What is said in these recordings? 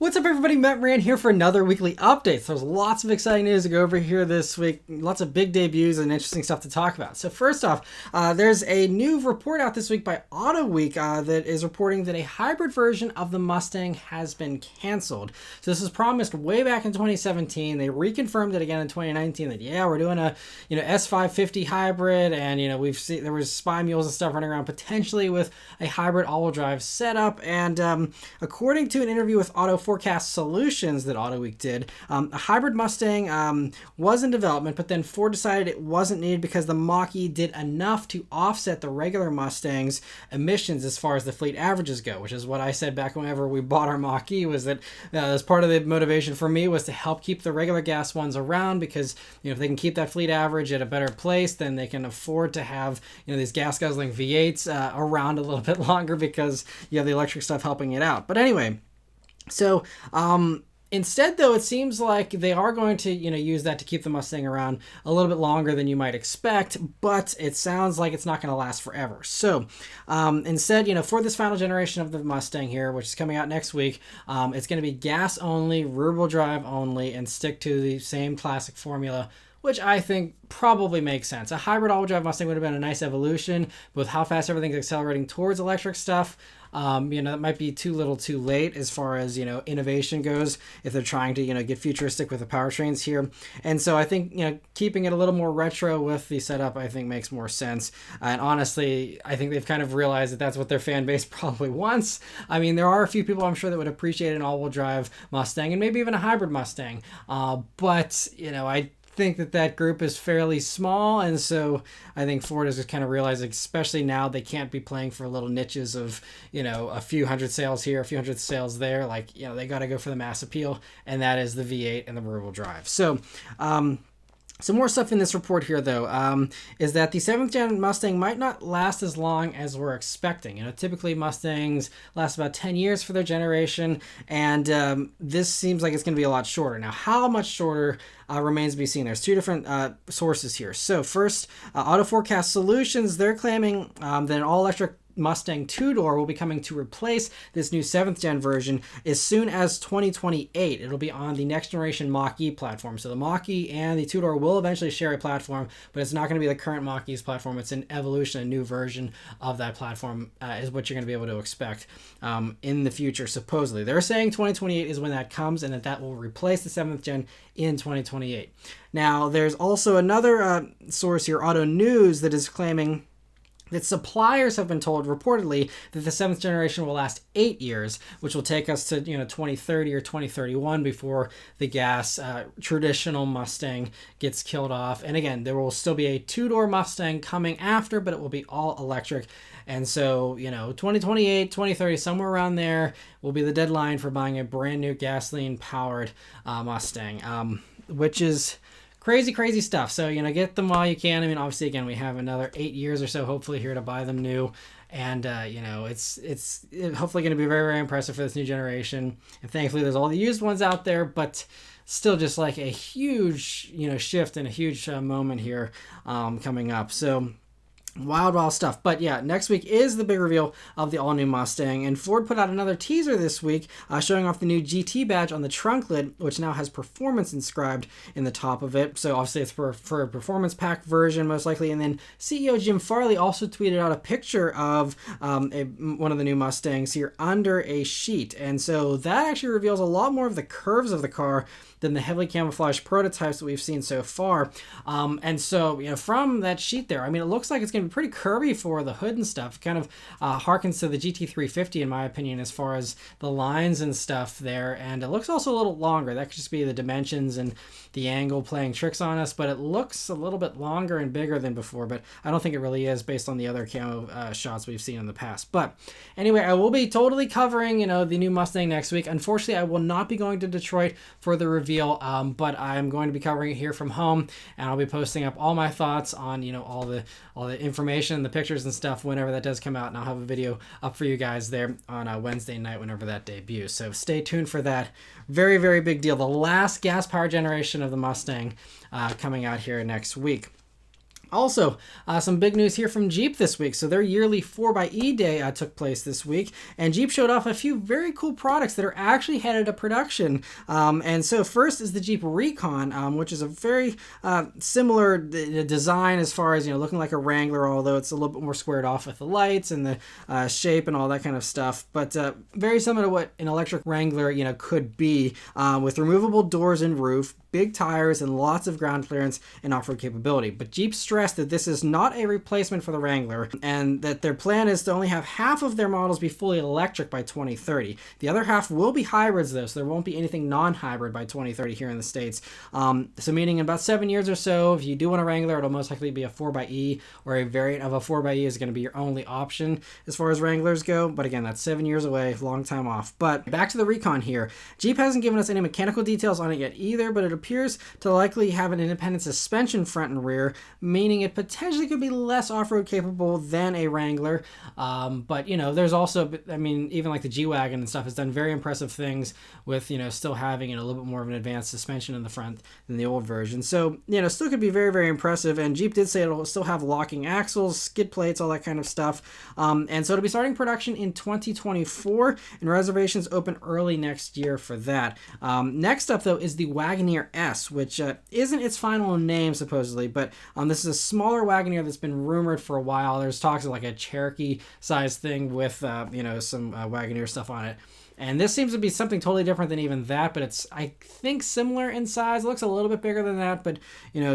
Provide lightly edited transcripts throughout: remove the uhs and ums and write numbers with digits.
What's up, everybody? Maran here for another weekly update. So there's lots of exciting news to go over here this week. Lots of big debuts and interesting stuff to talk about. So first off, there's a new report out this week by Auto Week that is reporting that a hybrid version of the Mustang has been canceled. So this was promised way back in 2017. They reconfirmed it again in 2019 that we're doing a S550 hybrid, and we've seen there was spy mules and stuff running around potentially with a hybrid all-wheel drive setup. And according to an interview with Auto Forecast Solutions that Auto Week did, a hybrid Mustang was in development, but then Ford decided it wasn't needed because the Mach-E did enough to offset the regular Mustang's emissions as far as the fleet averages go, which is what I said back whenever we bought our Mach-E, was that as part of the motivation for me was to help keep the regular gas ones around, because if they can keep that fleet average at a better place, then they can afford to have these gas guzzling V8s around a little bit longer, because you have the electric stuff helping it out. But anyway, so instead, though, it seems like they are going to use that to keep the Mustang around a little bit longer than you might expect, but it sounds like it's not going to last forever. So instead, for this final generation of the Mustang here, which is coming out next week, it's going to be gas only, rear-wheel drive only, and stick to the same classic formula, which I think probably makes sense. A hybrid all-wheel drive Mustang would have been a nice evolution, but with how fast everything's accelerating towards electric stuff, that might be too little too late as far as, innovation goes, if they're trying to, get futuristic with the powertrains here. And so I think, keeping it a little more retro with the setup, I think makes more sense. And honestly, I think they've kind of realized that that's what their fan base probably wants. I mean, there are a few people I'm sure that would appreciate an all-wheel drive Mustang and maybe even a hybrid Mustang. But, I think that group is fairly small, and so I think Ford has just kind of realized, especially now, they can't be playing for little niches of a few hundred sales here, a few hundred sales there. They got to go for the mass appeal, and that is the V8 and the rear-wheel drive. So some more stuff in this report here, though, is that the 7th gen Mustang might not last as long as we're expecting. Typically Mustangs last about 10 years for their generation, and this seems like it's going to be a lot shorter. Now, how much shorter remains to be seen. There's two different sources here. So first, Auto Forecast Solutions, they're claiming that an all-electric Mustang two-door will be coming to replace this new 7th gen version as soon as 2028. It'll be on the next generation Mach-E platform. So the Mach-E and the two-door will eventually share a platform, but it's not going to be the current Mach-E's platform. It's an evolution, a new version of that platform is what you're going to be able to expect in the future, supposedly. They're saying 2028 is when that comes, and that will replace the 7th gen in 2028. Now, there's also another source here, Auto News, that is claiming that suppliers have been told reportedly that the 7th generation will last 8 years, which will take us to 2030 or 2031 before the gas traditional Mustang gets killed off. And again, there will still be a two-door Mustang coming after, but it will be all electric. And so 2028, 2030, somewhere around there will be the deadline for buying a brand new gasoline powered Mustang, which is crazy stuff. So, get them while you can. I mean, obviously, again, we have another 8 years or so, hopefully, here to buy them new. And, it's hopefully going to be very, very impressive for this new generation. And thankfully, there's all the used ones out there, but still just like a huge, shift and a huge moment here coming up. So wild stuff. But yeah, next week is the big reveal of the all-new Mustang, and Ford put out another teaser this week showing off the new GT badge on the trunk lid, which now has performance inscribed in the top of it. So obviously it's for a performance pack version most likely. And then CEO Jim Farley also tweeted out a picture of one of the new Mustangs here under a sheet, and so that actually reveals a lot more of the curves of the car than the heavily camouflaged prototypes that we've seen so far. And so, from that sheet there, I mean, it looks like it's going to be pretty curvy for the hood and stuff. It kind of harkens to the GT350, in my opinion, as far as the lines and stuff there. And it looks also a little longer. That could just be the dimensions and the angle playing tricks on us, but it looks a little bit longer and bigger than before, but I don't think it really is based on the other camo shots we've seen in the past. But anyway, I will be totally covering, the new Mustang next week. Unfortunately, I will not be going to Detroit for the reveal, but I'm going to be covering it here from home, and I'll be posting up all my thoughts on, all the information, the pictures and stuff whenever that does come out, and I'll have a video up for you guys there on Wednesday night whenever that debuts. So stay tuned for that. Very, very big deal. The last gas-powered generation of the Mustang coming out here next week. Also, some big news here from Jeep this week. So their yearly 4xe Day took place this week, and Jeep showed off a few very cool products that are actually headed to production. And so first is the Jeep Recon, which is a very similar design as far as, looking like a Wrangler, although it's a little bit more squared off with the lights and the shape and all that kind of stuff. But very similar to what an electric Wrangler, could be, with removable doors and roof, big tires, and lots of ground clearance and off-road capability. But Jeep stressed that this is not a replacement for the Wrangler, and that their plan is to only have half of their models be fully electric by 2030. The other half will be hybrids, though, so there won't be anything non-hybrid by 2030 here in the States. So meaning in about 7 years or so, if you do want a Wrangler, it'll most likely be a 4xe, or a variant of a 4xe is going to be your only option as far as Wranglers go. But again, that's 7 years away, long time off. But back to the Recon here. Jeep hasn't given us any mechanical details on it yet either, but it appears to likely have an independent suspension front and rear, meaning it potentially could be less off-road capable than a Wrangler. But there's also, even like the G-Wagon and stuff has done very impressive things with, still having a little bit more of an advanced suspension in the front than the old version. So, still could be very, very impressive. And Jeep did say it'll still have locking axles, skid plates, all that kind of stuff. And so it'll be starting production in 2024, and reservations open early next year for that. Next up, though, is the Wagoneer S, which isn't its final name, supposedly, but this is a smaller Wagoneer that's been rumored for a while. There's talks of like a Cherokee-sized thing with, some Wagoneer stuff on it. And this seems to be something totally different than even that, but it's, I think, similar in size. It looks a little bit bigger than that, but,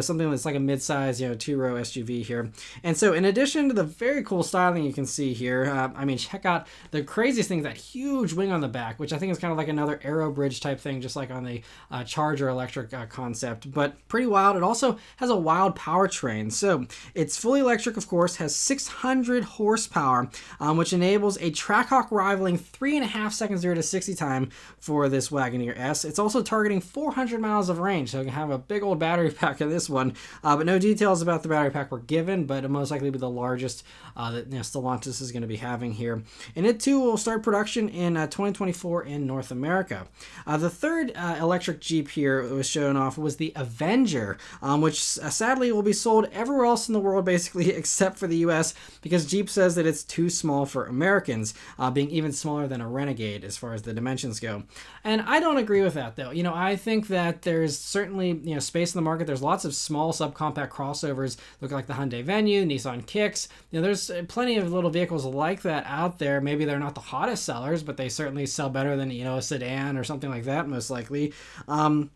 something that's like a mid-size, two-row SUV here. And so in addition to the very cool styling you can see here, check out the craziest thing, that huge wing on the back, which I think is kind of like another aero bridge type thing, just like on the Charger electric concept, but pretty wild. It also has a wild powertrain. So it's fully electric, of course, has 600 horsepower, which enables a Trackhawk rivaling 3.5 seconds 0 to 60 time for this Wagoneer S. It's also targeting 400 miles of range, so you can have a big old battery pack in this one, but no details about the battery pack were given, but it'll most likely be the largest that Stellantis is going to be having here. And it too will start production in 2024 in North America. The third electric Jeep here that was shown off was the Avenger, which sadly will be sold everywhere else in the world basically except for the US, because Jeep says that it's too small for Americans, being even smaller than a Renegade as far as the dimensions go. And I don't agree with that, though. I think that there's certainly, space in the market. There's lots of small subcompact crossovers, look like the Hyundai Venue, Nissan Kicks. There's plenty of little vehicles like that out there. Maybe they're not the hottest sellers, but they certainly sell better than, a sedan or something like that, most likely. And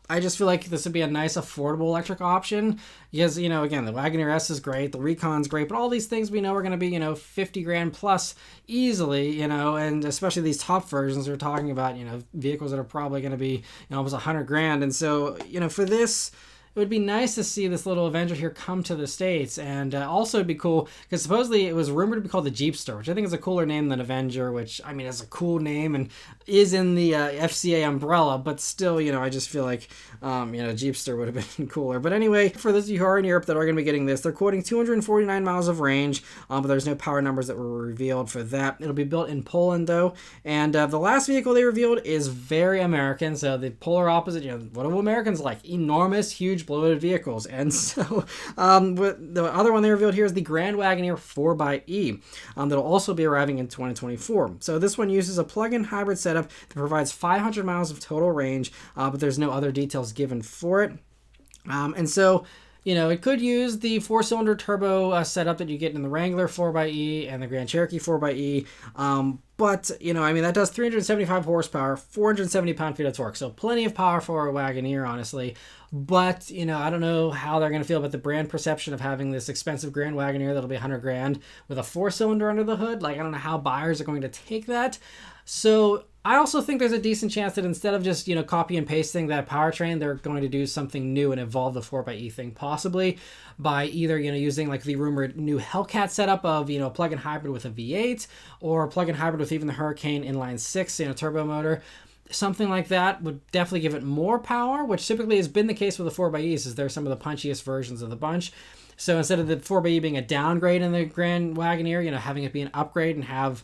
I just feel like this would be a nice affordable electric option because, again, the Wagoneer S is great, the Recon's great, but all these things we know are going to be, 50 grand plus easily, and especially these top versions we're talking about, vehicles that are probably going to be, almost 100 grand. And so, for this, it would be nice to see this little Avenger here come to the States. And also it'd be cool because supposedly it was rumored to be called the Jeepster, which I think is a cooler name than Avenger, which is a cool name and is in the FCA umbrella, but still, I just feel like, Jeepster would have been cooler. But anyway, for those of you who are in Europe that are going to be getting this, they're quoting 249 miles of range, but there's no power numbers that were revealed for that. It'll be built in Poland though. And the last vehicle they revealed is very American. So the polar opposite, what do Americans like? Enormous, huge, bloated vehicles. And so the other one they revealed here is the Grand Wagoneer 4xe that'll also be arriving in 2024. So this one uses a plug-in hybrid setup that provides 500 miles of total range, but there's no other details given for it. And so it could use the 4-cylinder turbo setup that you get in the Wrangler 4xe and the Grand Cherokee 4xe. But, that does 375 horsepower, 470 pound-feet of torque. So plenty of power for a Wagoneer, honestly. But, I don't know how they're going to feel about the brand perception of having this expensive Grand Wagoneer that'll be 100 grand with a 4-cylinder under the hood. I don't know how buyers are going to take that. So I also think there's a decent chance that instead of just, copy and pasting that powertrain, they're going to do something new and evolve the 4xe thing, possibly by either, using like the rumored new Hellcat setup of, plug-in hybrid with a V8 or plug-in hybrid with even the Hurricane inline 6, turbo motor. Something like that would definitely give it more power, which typically has been the case with the 4xEs, as they're some of the punchiest versions of the bunch. So instead of the 4xe being a downgrade in the Grand Wagoneer, having it be an upgrade and have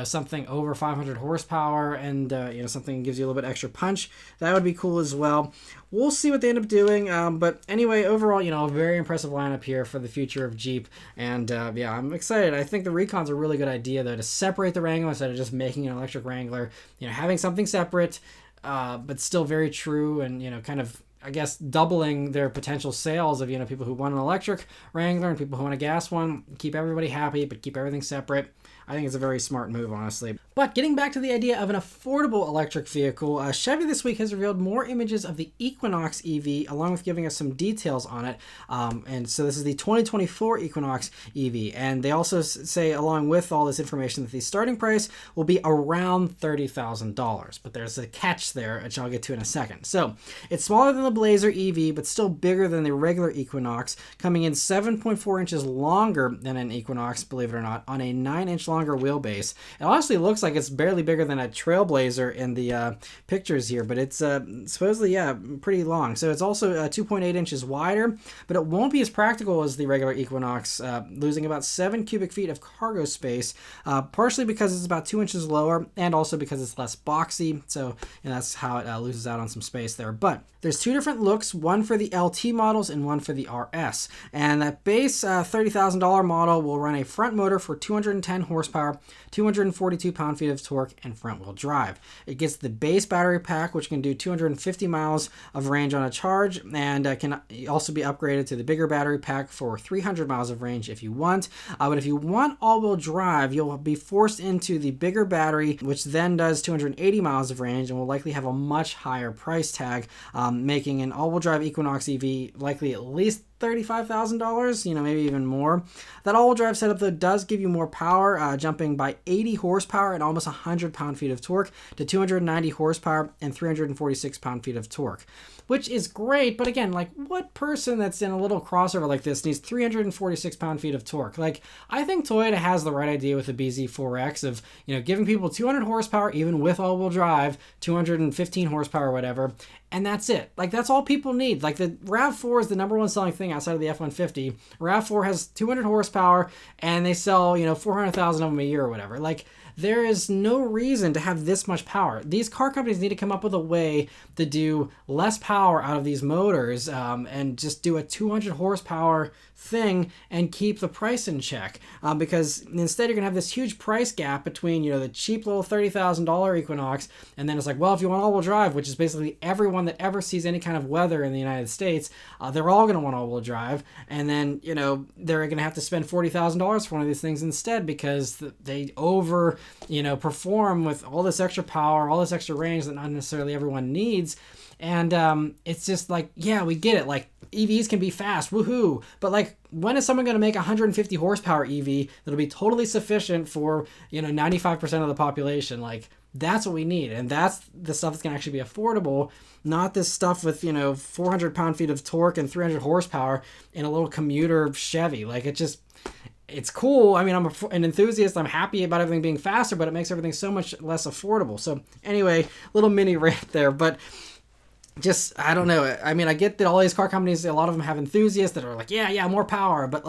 something over 500 horsepower and, something that gives you a little bit extra punch. That would be cool as well. We'll see what they end up doing. But anyway, overall, a very impressive lineup here for the future of Jeep. And yeah, I'm excited. I think the Recon's a really good idea, though, to separate the Wrangler instead of just making an electric Wrangler. Having something separate, but still very true and, kind of, I guess, doubling their potential sales of, people who want an electric Wrangler and people who want a gas one. Keep everybody happy, but keep everything separate. I think it's a very smart move, honestly. But getting back to the idea of an affordable electric vehicle, Chevy this week has revealed more images of the Equinox EV, along with giving us some details on it. And so this is the 2024 Equinox EV. And they also say, along with all this information, that the starting price will be around $30,000. But there's a catch there, which I'll get to in a second. So it's smaller than the Blazer EV, but still bigger than the regular Equinox, coming in 7.4 inches longer than an Equinox, believe it or not, on a 9-inch longer wheelbase. It honestly looks like it's barely bigger than a Trailblazer in the pictures here, but it's supposedly, pretty long. So it's also 2.8 inches wider, but it won't be as practical as the regular Equinox, losing about 7 cubic feet of cargo space, partially because it's about 2 inches lower and also because it's less boxy. So that's how it loses out on some space there. But there's two different looks, one for the LT models and one for the RS. And that base $30,000 model will run a front motor for 210 horsepower, 242 pound-feet of torque, and front-wheel drive. It gets the base battery pack, which can do 250 miles of range on a charge, and can also be upgraded to the bigger battery pack for 300 miles of range if you want. But if you want all-wheel drive, you'll be forced into the bigger battery, which then does 280 miles of range and will likely have a much higher price tag, making an all-wheel drive Equinox EV likely at least $35,000, maybe even more. That all-wheel drive setup, though, does give you more power, jumping by 80 horsepower and almost 100 pound-feet of torque to 290 horsepower and 346 pound-feet of torque, which is great. But again, what person that's in a little crossover like this needs 346 pound-feet of torque? I think Toyota has the right idea with the BZ4X of, giving people 200 horsepower, even with all-wheel drive, 215 horsepower, whatever, and that's it. That's all people need. The RAV4 is the number one selling thing outside of the F-150. RAV4 has 200 horsepower, and they sell, 400,000 of them a year or whatever. There is no reason to have this much power. These car companies need to come up with a way to do less power out of these motors, and just do a 200 horsepower thing and keep the price in check. Because instead you're going to have this huge price gap between, the cheap little $30,000 Equinox, and then it's if you want all-wheel drive, which is basically everyone that ever sees any kind of weather in the United States, they're all going to want all-wheel drive. And then, they're going to have to spend $40,000 for one of these things instead because they perform with all this extra power, all this extra range that not necessarily everyone needs. And it's just yeah, we get it. EVs can be fast, woohoo. But when is someone going to make a 150 horsepower EV that'll be totally sufficient for, 95% of the population? That's what we need. And that's the stuff that's going to actually be affordable, not this stuff with, 400 pound-feet of torque and 300 horsepower in a little commuter Chevy. It's cool. I mean, I'm an enthusiast. I'm happy about everything being faster, but it makes everything so much less affordable. So anyway, little mini rant there, but just, I don't know. I mean, I get that all these car companies, a lot of them have enthusiasts that are yeah, more power, but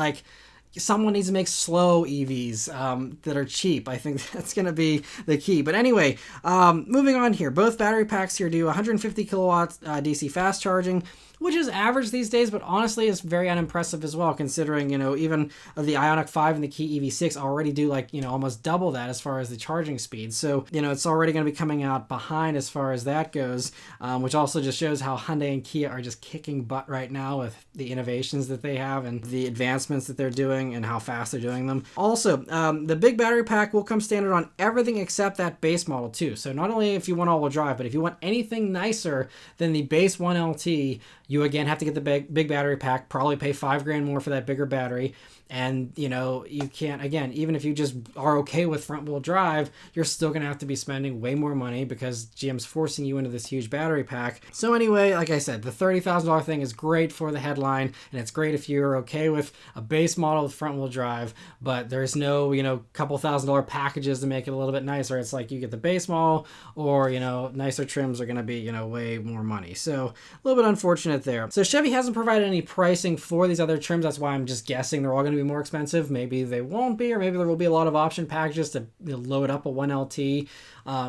someone needs to make slow EVs that are cheap. I think that's going to be the key. But anyway, moving on here. Both battery packs here do 150 kilowatts DC fast charging, which is average these days, but honestly is very unimpressive as well, considering, even the Ioniq 5 and the Kia EV6 already do almost double that as far as the charging speed. So, it's already going to be coming out behind as far as that goes, which also just shows how Hyundai and Kia are just kicking butt right now with the innovations that they have and the advancements that they're doing and how fast they're doing them. Also, the big battery pack will come standard on everything except that base model too. So not only if you want all-wheel drive, but if you want anything nicer than the base 1LT, you again have to get the big battery pack, probably pay $5,000 more for that bigger battery. And, you know, you can't, again, even if you just are okay with front wheel drive, you're still going to have to be spending way more money because GM's forcing you into this huge battery pack. So anyway, like I said, the $30,000 thing is great for the headline, and it's great if you're okay with a base model with front wheel drive, but there's no, you know, couple $1,000 packages to make it a little bit nicer. It's like you get the base model, or, you know, nicer trims are going to be, you know, way more money. So a little bit unfortunate there. So Chevy hasn't provided any pricing for these other trims. That's why I'm just guessing they're all going to be more expensive. Maybe they won't be, or maybe there will be a lot of option packages to, you know, load up a 1LT,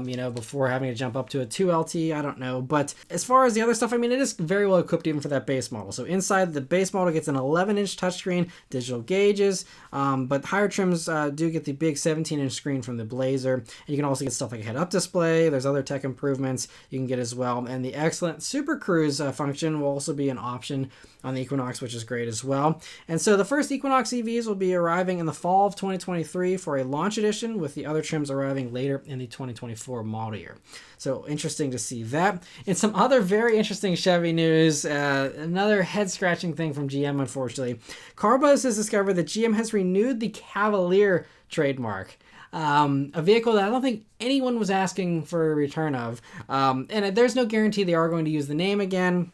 you know, before having to jump up to a 2LT. I don't know. But as far as the other stuff, I mean, it is very well equipped even for that base model. So inside the base model gets an 11-inch touchscreen, digital gauges, but higher trims do get the big 17-inch screen from the Blazer. And you can also get stuff like a head-up display. There's other tech improvements you can get as well. And the excellent Super Cruise function will also be an option on the Equinox, which is great as well. And so the first Equinox EVs will be arriving in the fall of 2023 for a launch edition, with the other trims arriving later in the 2024 model year. So interesting to see that. And some other very interesting Chevy news, another head-scratching thing from GM, unfortunately. CarBuzz has discovered that GM has renewed the Cavalier trademark. A vehicle that I don't think anyone was asking for a return of. And there's no guarantee they are going to use the name again.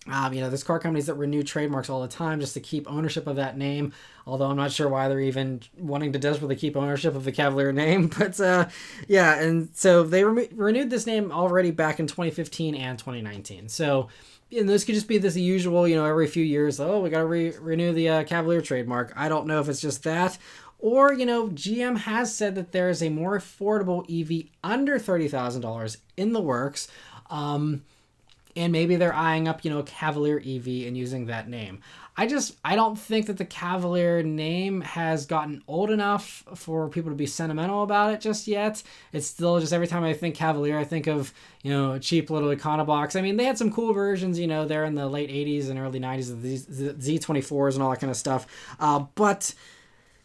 You know, there's car companies that renew trademarks all the time just to keep ownership of that name, although I'm not sure why they're even wanting to desperately keep ownership of the Cavalier name. But yeah, and so they renewed this name already back in 2015 and 2019. So, and this could just be this usual, you know, every few years, oh, we got to renew the Cavalier trademark. I don't know if it's just that, or, you know, GM has said that there is a more affordable EV under $30,000 in the works. And maybe they're eyeing up, you know, a Cavalier EV and using that name. I don't think that the Cavalier name has gotten old enough for people to be sentimental about it just yet. It's still just, every time I think Cavalier, I think of, you know, a cheap little Econobox. I mean, they had some cool versions, you know, there in the late 80s and early 90s of these Z24s and all that kind of stuff. But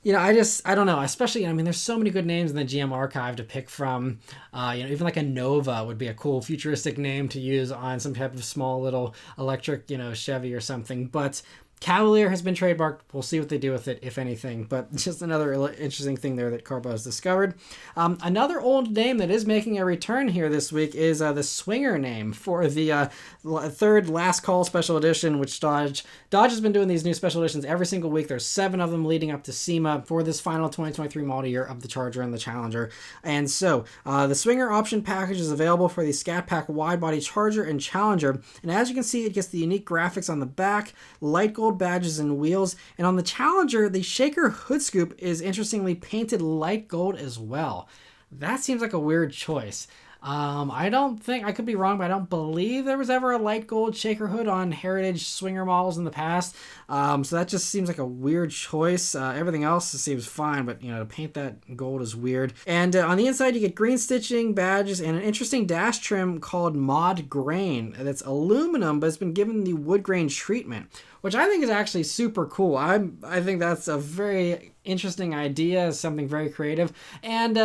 you know, I don't know, especially, I mean, there's so many good names in the GM archive to pick from. You know, even like a Nova would be a cool futuristic name to use on some type of small little electric, you know, Chevy or something. But Cavalier has been trademarked. We'll see what they do with it, if anything. But just another interesting thing there that CarBuzz discovered. Another old name that is making a return here this week is the Swinger name for the third Last Call Special Edition, which Dodge has been doing these new special editions every single week. There's 7 of them leading up to SEMA for this final 2023 model year of the Charger and the Challenger. And so the Swinger option package is available for the Scat Pack wide body Charger and Challenger. And as you can see, it gets the unique graphics on the back, light gold badges and wheels, and on the Challenger, the shaker hood scoop is interestingly painted light gold as well. That seems like a weird choice. I don't think, I could be wrong, but I don't believe there was ever a light gold shaker hood on Heritage Swinger models in the past. So that just seems like a weird choice. Everything else seems fine, but, you know, to paint that gold is weird. And on the inside, you get green stitching, badges, and an interesting dash trim called Mod Grain. That's aluminum, but it's been given the wood grain treatment, which I think is actually super cool. I think that's a very interesting idea, something very creative, and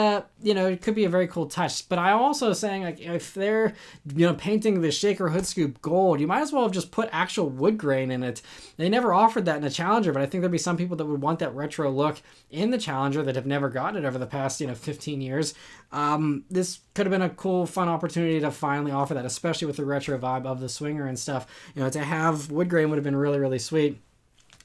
you know, it could be a very cool touch. But I'm also saying, like, if they're, you know, painting the shaker hood scoop gold, you might as well have just put actual wood grain in it. They never offered that in the Challenger, but I think there'd be some people that would want that retro look in the Challenger that have never gotten it over the past, you know, 15 years. This could have been a cool, fun opportunity to finally offer that, especially with the retro vibe of the Swinger and stuff. You know, to have wood grain would have been really, really sweet.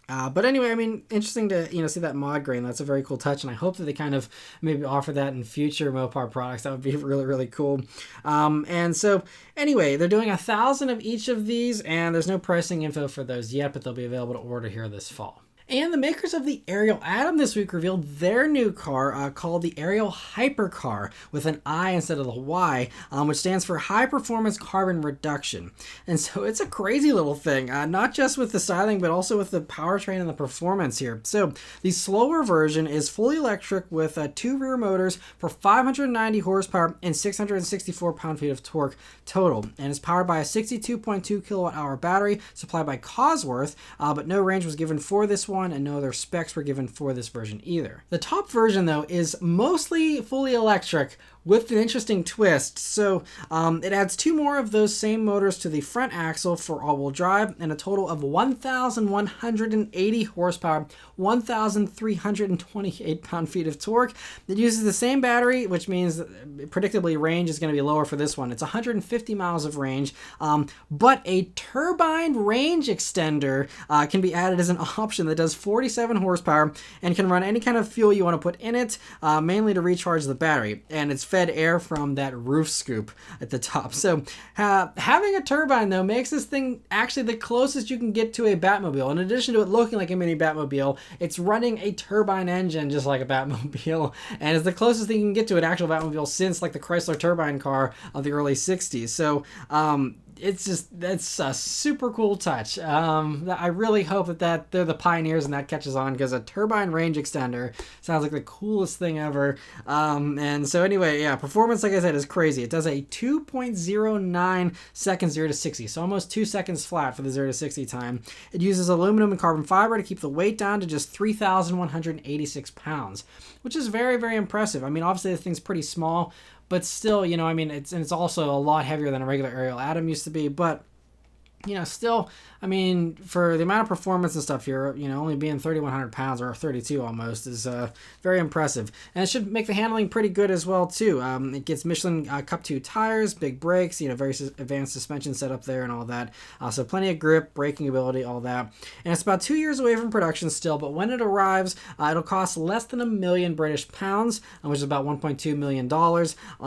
But anyway, I mean, interesting to, you know, see that mod grain. That's a very cool touch, and I hope that they kind of maybe offer that in future Mopar products. That would be really, really cool. And so anyway, they're doing 1,000 of each of these, and there's no pricing info for those yet, but they'll be available to order here this fall. And the makers of the Ariel Atom this week revealed their new car called the Ariel Hypercar with an I instead of the Y, which stands for High Performance Carbon Reduction. And so it's a crazy little thing, not just with the styling, but also with the powertrain and the performance here. So the slower version is fully electric with 2 rear motors for 590 horsepower and 664 pound-feet of torque total. And it's powered by a 62.2 kilowatt-hour battery supplied by Cosworth, but no range was given for this one, and no other specs were given for this version either. The top version, though, is mostly fully electric with an interesting twist. So it adds 2 more of those same motors to the front axle for all-wheel drive, and a total of 1,180 horsepower, 1,328 pound-feet of torque. It uses the same battery, which means predictably range is going to be lower for this one. It's 150 miles of range, but a turbine range extender can be added as an option that does 47 horsepower and can run any kind of fuel you want to put in it, mainly to recharge the battery. And it's fed air from that roof scoop at the top. So having a turbine, though, makes this thing actually the closest you can get to a Batmobile. In addition to it looking like a mini Batmobile, it's running a turbine engine just like a Batmobile, and it's the closest thing you can get to an actual Batmobile since like the Chrysler turbine car of the early 60s. So that's a super cool touch. I really hope that they're the pioneers and that catches on, because a turbine range extender sounds like the coolest thing ever. And so anyway, yeah, performance, like I said, is crazy. It does a 2.09 seconds 0 to 60, so almost 2 seconds flat for the 0 to 60 time. It uses aluminum and carbon fiber to keep the weight down to just 3,186 pounds, which is very, very impressive. I mean, obviously the thing's pretty small, but still, you know, I mean, it's also a lot heavier than a regular Ariel Atom used to be, but, you know, still, I mean, for the amount of performance and stuff here, you know, only being 3,100 pounds or 32 almost is very impressive. And it should make the handling pretty good as well, too. It gets Michelin Cup 2 tires, big brakes, you know, very advanced suspension setup there and all that. So plenty of grip, braking ability, all that. And it's about 2 years away from production still, but when it arrives, it'll cost less than £1 million British pounds, which is about $1.2 million,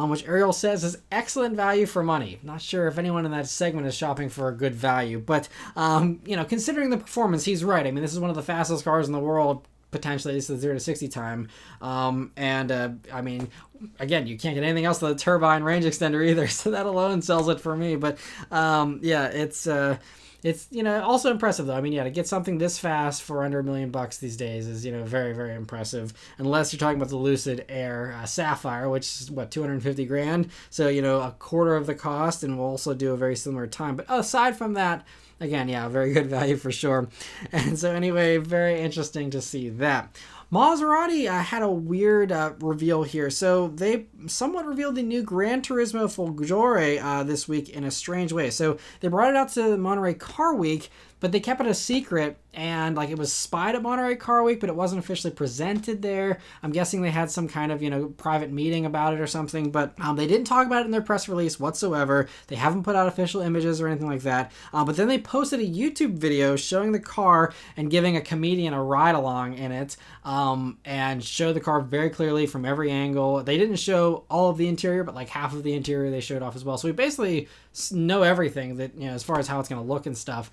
which Ariel says is excellent value for money. Not sure if anyone in that segment is shopping for a good value, but you know, considering the performance, he's right. I mean, this is one of the fastest cars in the world, potentially. This is the 0 to 60 time, I mean, again, you can't get anything else with a turbine range extender either, so that alone sells it for me. But yeah, it's you know, also impressive though. I mean, yeah, to get something this fast for under $1 million these days is, you know, very, very impressive. Unless you're talking about the Lucid Air Sapphire, which is what, 250 grand. So, you know, a quarter of the cost, and will also do a very similar time. But aside from that, again, yeah, very good value for sure. And so anyway, very interesting to see that. Maserati had a weird reveal here. So they somewhat revealed the new GranTurismo Folgore this week in a strange way. So they brought it out to Monterey Car Week, but they kept it a secret, and like it was spied at Monterey Car Week, but it wasn't officially presented there. I'm guessing they had some kind of, you know, private meeting about it or something, but they didn't talk about it in their press release whatsoever. They haven't put out official images or anything like that. But then they posted a YouTube video showing the car and giving a comedian a ride along in it, and show the car very clearly from every angle. They didn't show all of the interior, but like half of the interior they showed off as well. So we basically know everything that, you know, as far as how it's going to look and stuff.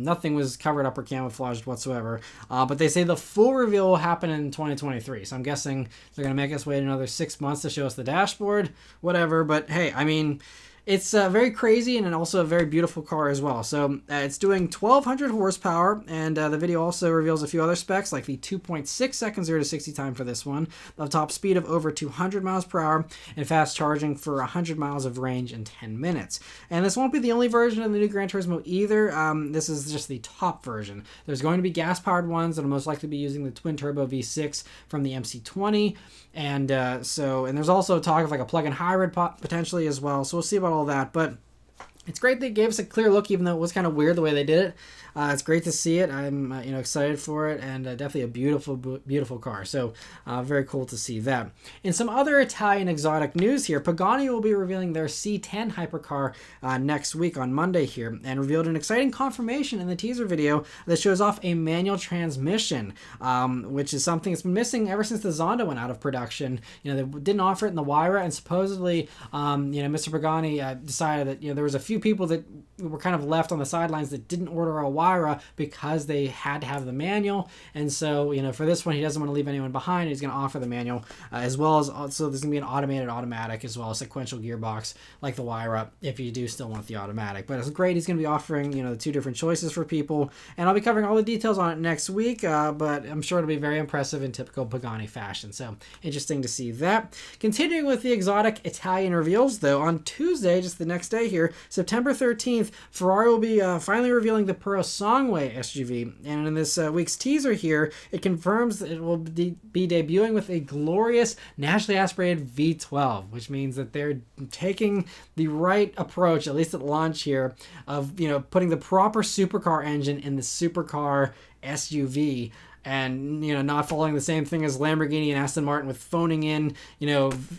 Nothing was covered up or camouflaged whatsoever. But they say the full reveal will happen in 2023. So I'm guessing they're going to make us wait another 6 months to show us the dashboard, whatever. But hey, I mean, it's very crazy and also a very beautiful car as well. So it's doing 1,200 horsepower, and the video also reveals a few other specs, like the 2.6 seconds 0 to 60 time for this one, a top speed of over 200 miles per hour, and fast charging for 100 miles of range in 10 minutes. And this won't be the only version of the new GranTurismo either. This is just the top version. There's going to be gas-powered ones that will most likely be using the twin-turbo V6 from the MC20, and there's also talk of like a plug-in hybrid potentially as well. So we'll see about all that, but it's great they gave us a clear look, even though it was kind of weird the way they did it. It's great to see it. I'm you know, excited for it, and definitely a beautiful car. So very cool to see that. In some other Italian exotic news here, Pagani will be revealing their C10 hypercar next week on Monday here, and revealed an exciting confirmation in the teaser video that shows off a manual transmission, which is something that's been missing ever since the Zonda went out of production. You know, they didn't offer it in the Huayra, and supposedly you know, Mr. Pagani decided that, you know, there was a few people that were kind of left on the sidelines that didn't order a Huayra because they had to have the manual. And so, you know, for this one, he doesn't want to leave anyone behind. He's going to offer the manual, as well as also there's going to be an automatic as well, a sequential gearbox like the Huayra if you do still want the automatic. But it's great. He's going to be offering, you know, the two different choices for people, and I'll be covering all the details on it next week, but I'm sure it'll be very impressive in typical Pagani fashion. So interesting to see that. Continuing with the exotic Italian reveals, though, on Tuesday, just the next day here, so September 13th, Ferrari will be finally revealing the Purosangue SUV. And in this week's teaser here, it confirms that it will be debuting with a glorious naturally aspirated V12, which means that they're taking the right approach, at least at launch here, of putting the proper supercar engine in the supercar SUV, and not following the same thing as Lamborghini and Aston Martin with phoning in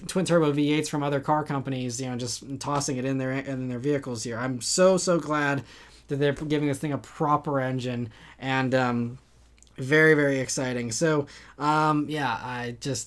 twin turbo V8s from other car companies, just tossing it in their vehicles here. I'm so glad that they're giving this thing a proper engine, and very, very exciting. So it's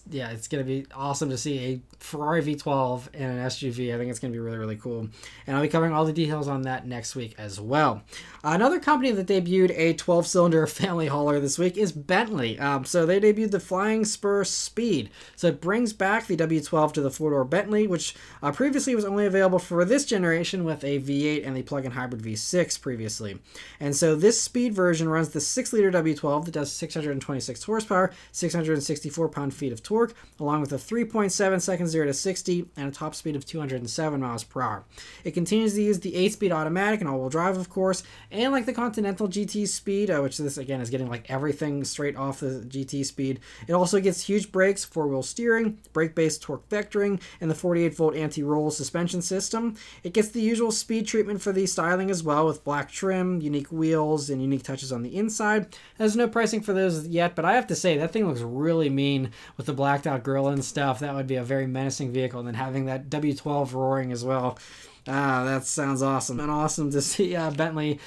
gonna be awesome to see a Ferrari V12 in an SUV. I think it's gonna be really, really cool, and I'll be covering all the details on that next week as well. Another company that debuted a 12-cylinder family hauler this week is Bentley. So they debuted the Flying Spur Speed. So it brings back the W12 to the four-door Bentley, which previously was only available for this generation with a V8 and the plug-in hybrid V6 previously. And so this speed version runs the 6-liter W12 that does 626 horsepower, 664 pound-feet of torque, along with a 3.7 seconds 0 to 60 and a top speed of 207 miles per hour. It continues to use the 8-speed automatic and all-wheel drive, of course, and like the Continental GT Speed, which this again is getting like everything straight off the GT Speed. It also gets huge brakes, 4-wheel steering, brake-based torque vectoring, and the 48-volt anti-roll suspension system. It gets the usual speed treatment for the styling as well, with black trim, unique wheels, and unique touches on the inside. There's no pricing for those yet, but I have to say that thing looks really mean with the blacked out grille and stuff. That would be a very menacing vehicle, and then having that W12 roaring as well. That sounds awesome, and awesome to see Bentley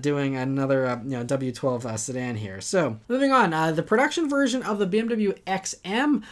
doing another W12 sedan here. So moving on, the production version of the BMW XM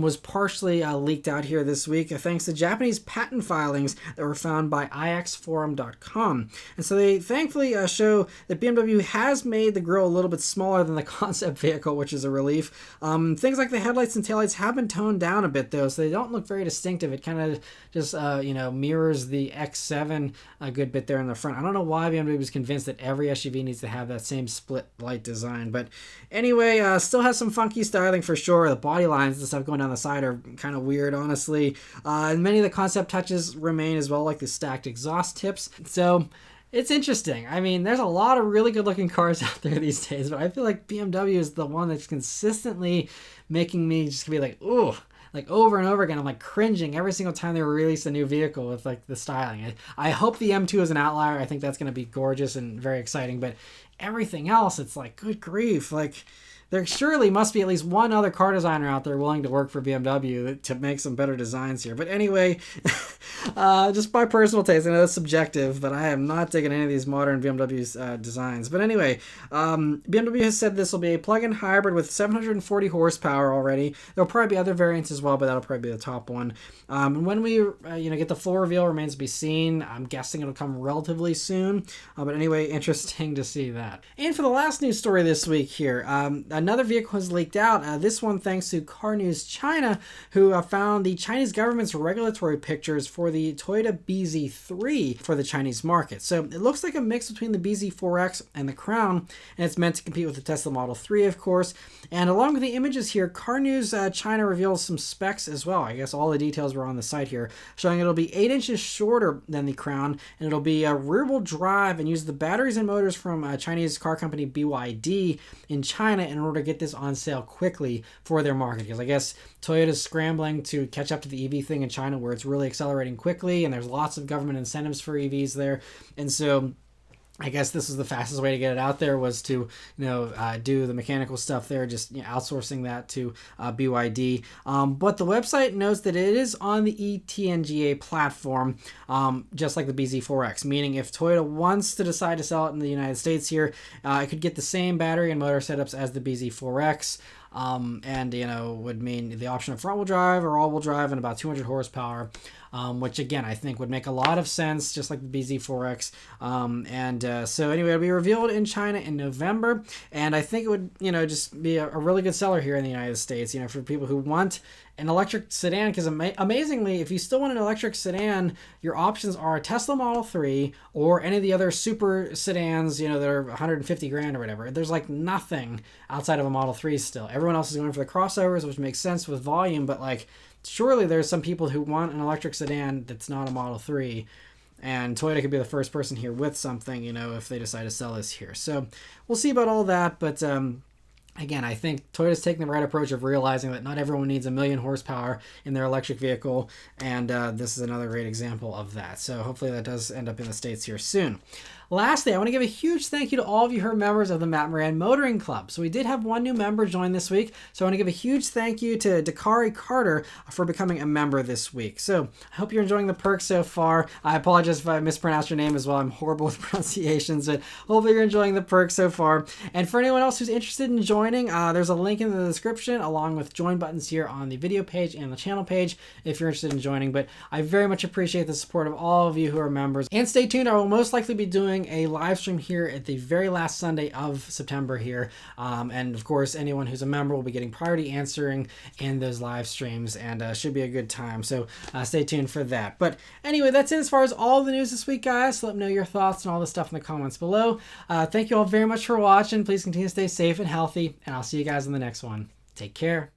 was partially leaked out here this week thanks to Japanese patent filings that were found by ixforum.com. And so they thankfully show that BMW has made the grille a little bit smaller than the concept vehicle, which is a relief. Things like the headlights and taillights have been toned down a bit though, so they don't look very distinctive. It kind of just mirrors the X7 a good bit there in the front. I don't know why BMW was convinced that every SUV needs to have that same split light design, but anyway, still has some funky styling for sure. The body lines and stuff going down the side are kind of weird, honestly, and many of the concept touches remain as well, like the stacked exhaust tips. So it's interesting. I mean, there's a lot of really good looking cars out there these days, but I feel like BMW is the one that's consistently making me just be like, ooh, like over and over again. I'm like cringing every single time they release a new vehicle with like the styling. I hope the M2 is an outlier. I think that's going to be gorgeous and very exciting, but everything else, it's like, good grief. Like, there surely must be at least one other car designer out there willing to work for BMW to make some better designs here. But anyway, just by personal taste, I know it's subjective, but I am not digging any of these modern BMW's designs. But anyway, BMW has said this will be a plug-in hybrid with 740 horsepower already. There'll probably be other variants as well, but that'll probably be the top one. And when we get the full reveal remains to be seen. I'm guessing it'll come relatively soon. But anyway, interesting to see that. And for the last news story this week here, another vehicle has leaked out. This one thanks to Car News China, who found the Chinese government's regulatory pictures for the Toyota BZ3 for the Chinese market. So it looks like a mix between the BZ4X and the Crown, and it's meant to compete with the Tesla Model 3, of course. And along with the images here, Car News China reveals some specs as well. I guess all the details were on the site here, showing it'll be 8 inches shorter than the Crown, and it'll be a rear-wheel drive and use the batteries and motors from Chinese car company BYD in China in order to get this on sale quickly for their market, because I guess Toyota's scrambling to catch up to the EV thing in China, where it's really accelerating quickly and there's lots of government incentives for EVs there. And so I guess this is the fastest way to get it out there, was to do the mechanical stuff there, just outsourcing that to BYD. But the website notes that it is on the ETNGA platform, just like the BZ4X, meaning if Toyota wants to decide to sell it in the United States here, it could get the same battery and motor setups as the BZ4X. And would mean the option of front-wheel drive or all-wheel drive and about 200 horsepower, which again I think would make a lot of sense, just like the BZ4X. So anyway, it'll be revealed in China in November, and I think it would just be a really good seller here in the United States. For people who want an electric sedan, because amazingly, if you still want an electric sedan, your options are a Tesla Model 3 or any of the other super sedans, that are 150 grand or whatever. There's like nothing outside of a Model 3 still. Everyone else is going for the crossovers, which makes sense with volume, but like surely there's some people who want an electric sedan that's not a Model 3. and Toyota could be the first person here with something, if they decide to sell this here. So we'll see about all that, but again, I think Toyota's taking the right approach of realizing that not everyone needs 1,000,000 horsepower in their electric vehicle, and this is another great example of that. So hopefully that does end up in the States here soon. Lastly, I want to give a huge thank you to all of you who are members of the Matt Moran Motoring Club. So we did have one new member join this week, so I want to give a huge thank you to Dakari Carter for becoming a member this week. So I hope you're enjoying the perks so far. I apologize if I mispronounced your name as well. I'm horrible with pronunciations, but hopefully you're enjoying the perks so far. And for anyone else who's interested in joining, there's a link in the description along with join buttons here on the video page and the channel page if you're interested in joining. But I very much appreciate the support of all of you who are members. And stay tuned, I will most likely be doing a live stream here at the very last Sunday of September here. And of course, anyone who's a member will be getting priority answering in those live streams, and should be a good time. So stay tuned for that. But anyway, that's it as far as all the news this week, guys. So let me know your thoughts and all the stuff in the comments below. Thank you all very much for watching. Please continue to stay safe and healthy, and I'll see you guys in the next one. Take care.